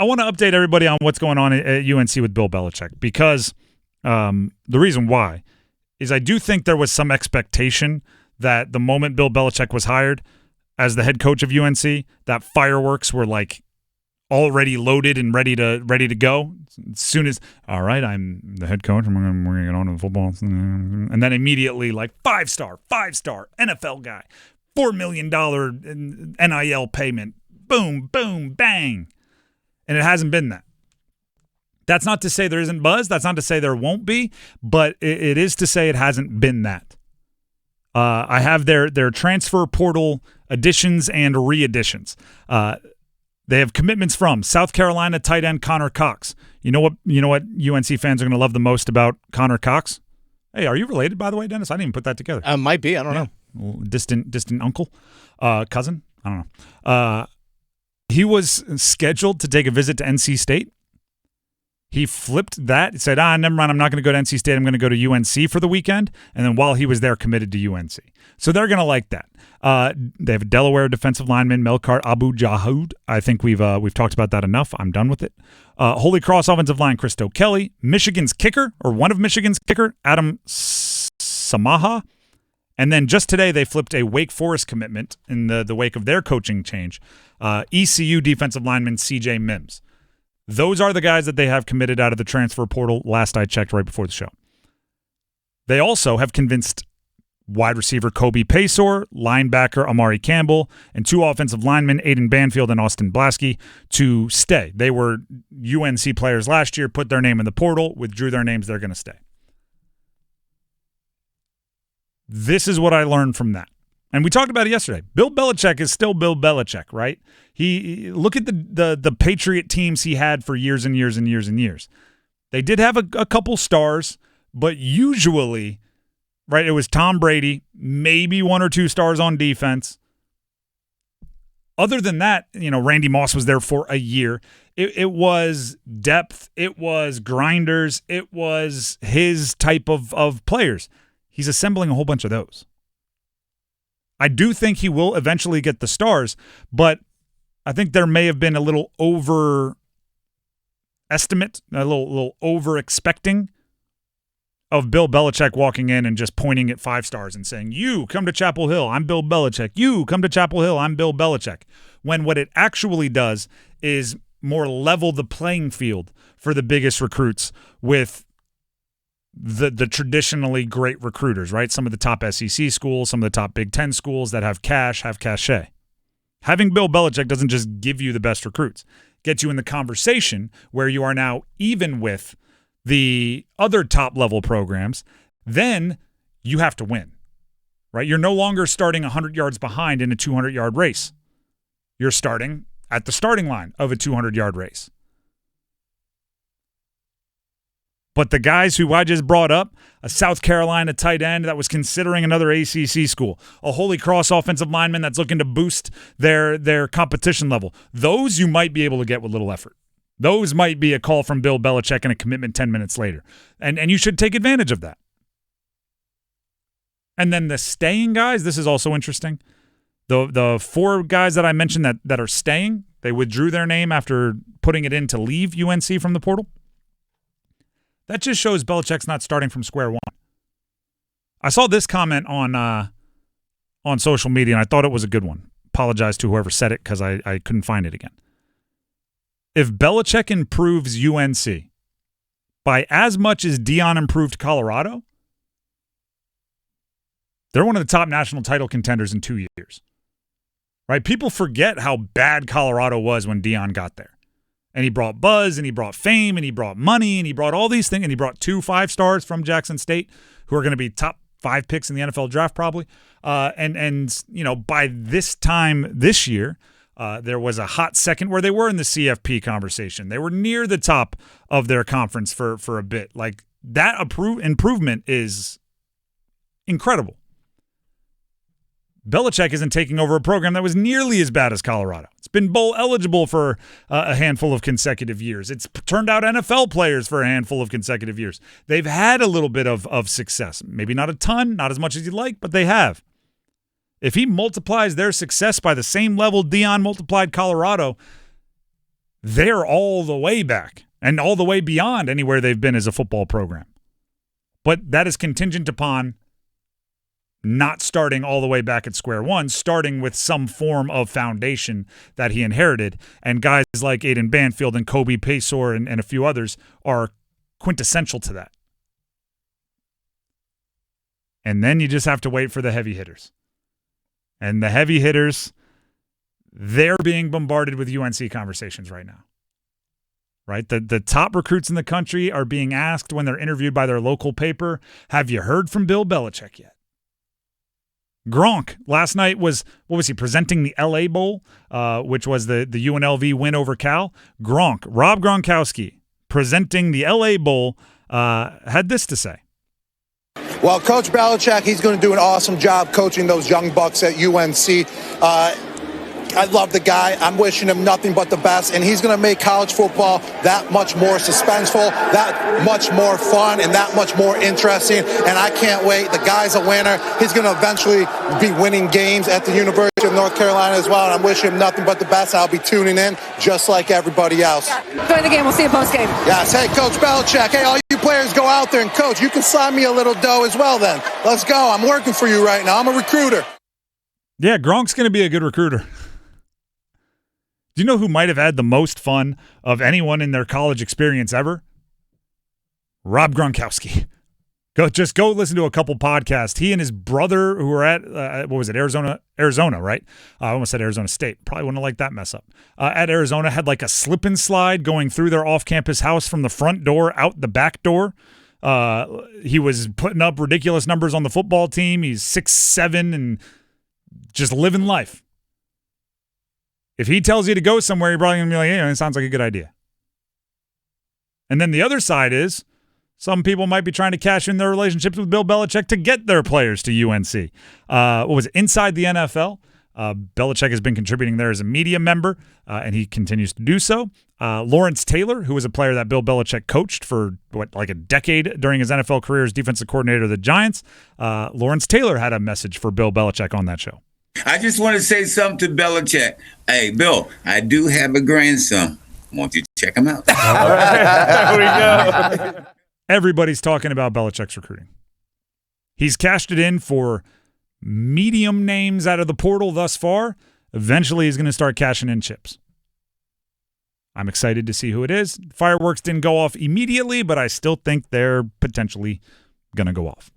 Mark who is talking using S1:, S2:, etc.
S1: I want to update everybody on what's going on at UNC with Bill Belichick, because the reason why is I do think there was some expectation that the moment Bill Belichick was hired as the head coach of UNC, that fireworks were like already loaded and ready to go. As soon as, all right, I'm the head coach, we're gonna get on to the football, and then immediately like five-star NFL guy, $4 million NIL payment, boom, boom, bang. And it hasn't been that. That's not to say there isn't buzz. That's not to say there won't be, but it is to say it hasn't been that. I have their transfer portal additions and re-additions. They have commitments from South Carolina tight end Connor Cox. You know what UNC fans are going to love the most about Connor Cox? Hey, are you related, by the way, Dennis? I didn't even put that together.
S2: Might be. I don't know.
S1: Distant uncle, cousin. I don't know. He was scheduled to take a visit to NC State. He flipped that. He said, never mind, I'm not going to go to NC State. I'm going to go to UNC for the weekend. And then while he was there, committed to UNC. So they're going to like that. They have a Delaware defensive lineman, Melkart Abu Jahoud. I think we've talked about that enough. I'm done with it. Holy Cross offensive line, Christo Kelly. Michigan's kicker, or one of Michigan's kicker, Adam Samaha. And then just today, they flipped a Wake Forest commitment in the wake of their coaching change. ECU defensive lineman CJ Mims. Those are the guys that they have committed out of the transfer portal, last I checked right before the show. They also have convinced wide receiver Kobe Paysor, linebacker Amari Campbell, and two offensive linemen, Aiden Banfield and Austin Blasky, to stay. They were UNC players last year, put their name in the portal, withdrew their names, they're going to stay. This is what I learned from that. And we talked about it yesterday. Bill Belichick is still Bill Belichick, right? Look at the Patriot teams he had for years and years and years and years. They did have a couple stars, but usually, right, it was Tom Brady, maybe one or two stars on defense. Other than that, Randy Moss was there for a year. It was depth. It was grinders. It was his type of players. He's assembling a whole bunch of those. I do think he will eventually get the stars, but I think there may have been a little overestimate, a little over-expecting of Bill Belichick walking in and just pointing at 5 stars and saying, you come to Chapel Hill, I'm Bill Belichick. You come to Chapel Hill, I'm Bill Belichick. When what it actually does is more level the playing field for the biggest recruits with the traditionally great recruiters, right? Some of the top SEC schools, some of the top Big Ten schools that have cachet. Having Bill Belichick doesn't just give you the best recruits. It gets you in the conversation where you are now even with the other top-level programs. Then you have to win, right? You're no longer starting 100 yards behind in a 200-yard race. You're starting at the starting line of a 200-yard race. But the guys who I just brought up, a South Carolina tight end that was considering another ACC school, a Holy Cross offensive lineman that's looking to boost their competition level, those you might be able to get with little effort. Those might be a call from Bill Belichick and a commitment 10 minutes later. And you should take advantage of that. And then the staying guys, this is also interesting. The 4 guys that I mentioned that are staying, they withdrew their name after putting it in to leave UNC from the portal. That just shows Belichick's not starting from square one. I saw this comment on social media, and I thought it was a good one. Apologize to whoever said it because I couldn't find it again. If Belichick improves UNC by as much as Deion improved Colorado, they're one of the top national title contenders in 2 years. Right? People forget how bad Colorado was when Deion got there. And he brought buzz, and he brought fame, and he brought money, and he brought all these things, and he brought 2 5-stars from Jackson State who are going to be top 5 picks in the NFL draft probably. And by this time this year, there was a hot second where they were in the CFP conversation. They were near the top of their conference for a bit. Like, that improvement is incredible. Belichick isn't taking over a program that was nearly as bad as Colorado. It's been bowl eligible for a handful of consecutive years. It's turned out NFL players for a handful of consecutive years. They've had a little bit of success. Maybe not a ton, not as much as you'd like, but they have. If he multiplies their success by the same level Deion multiplied Colorado, they're all the way back and all the way beyond anywhere they've been as a football program. But that is contingent upon not starting all the way back at square one, starting with some form of foundation that he inherited. And guys like Aiden Banfield and Kobe Paysour and a few others are quintessential to that. And then you just have to wait for the heavy hitters. And the heavy hitters, they're being bombarded with UNC conversations right now. Right? The top recruits in the country are being asked when they're interviewed by their local paper, have you heard from Bill Belichick yet? Gronk last night was, presenting the LA Bowl, which was the UNLV win over Cal. Rob Gronkowski, presenting the LA Bowl, had this to say.
S2: Well, Coach Belichick, he's going to do an awesome job coaching those young bucks at UNC. I love the guy. I'm wishing him nothing but the best, and he's going to make college football that much more suspenseful, that much more fun, and that much more interesting, and I can't wait. The guy's a winner. He's going to eventually be winning games at the University of North Carolina as well, and I'm wishing him nothing but the best. I'll be tuning in just like everybody else.
S3: Enjoy the game. We'll see you post-game.
S2: Yes. Hey, Coach Belichick. Hey, all you players go out there and coach. You can slide me a little dough as well then. Let's go. I'm working for you right now. I'm a recruiter.
S1: Yeah, Gronk's going to be a good recruiter. Do you know who might have had the most fun of anyone in their college experience ever? Rob Gronkowski. Go listen to a couple podcasts. He and his brother, who were at Arizona, right? I almost said Arizona State. Probably wouldn't have liked that mess up. At Arizona, had like a slip and slide going through their off-campus house from the front door out the back door. He was putting up ridiculous numbers on the football team. He's 6'7" and just living life. If he tells you to go somewhere, you're probably going to be like, yeah, it sounds like a good idea. And then the other side is some people might be trying to cash in their relationships with Bill Belichick to get their players to UNC. Inside the NFL? Belichick has been contributing there as a media member, and he continues to do so. Lawrence Taylor, who was a player that Bill Belichick coached for, a decade during his NFL career as defensive coordinator of the Giants. Lawrence Taylor had a message for Bill Belichick on that show.
S4: I just want to say something to Belichick. Hey, Bill, I do have a grandson. I want you to check him out.
S1: All right, there we go. Everybody's talking about Belichick's recruiting. He's cashed it in for medium names out of the portal thus far. Eventually, he's going to start cashing in chips. I'm excited to see who it is. Fireworks didn't go off immediately, but I still think they're potentially going to go off.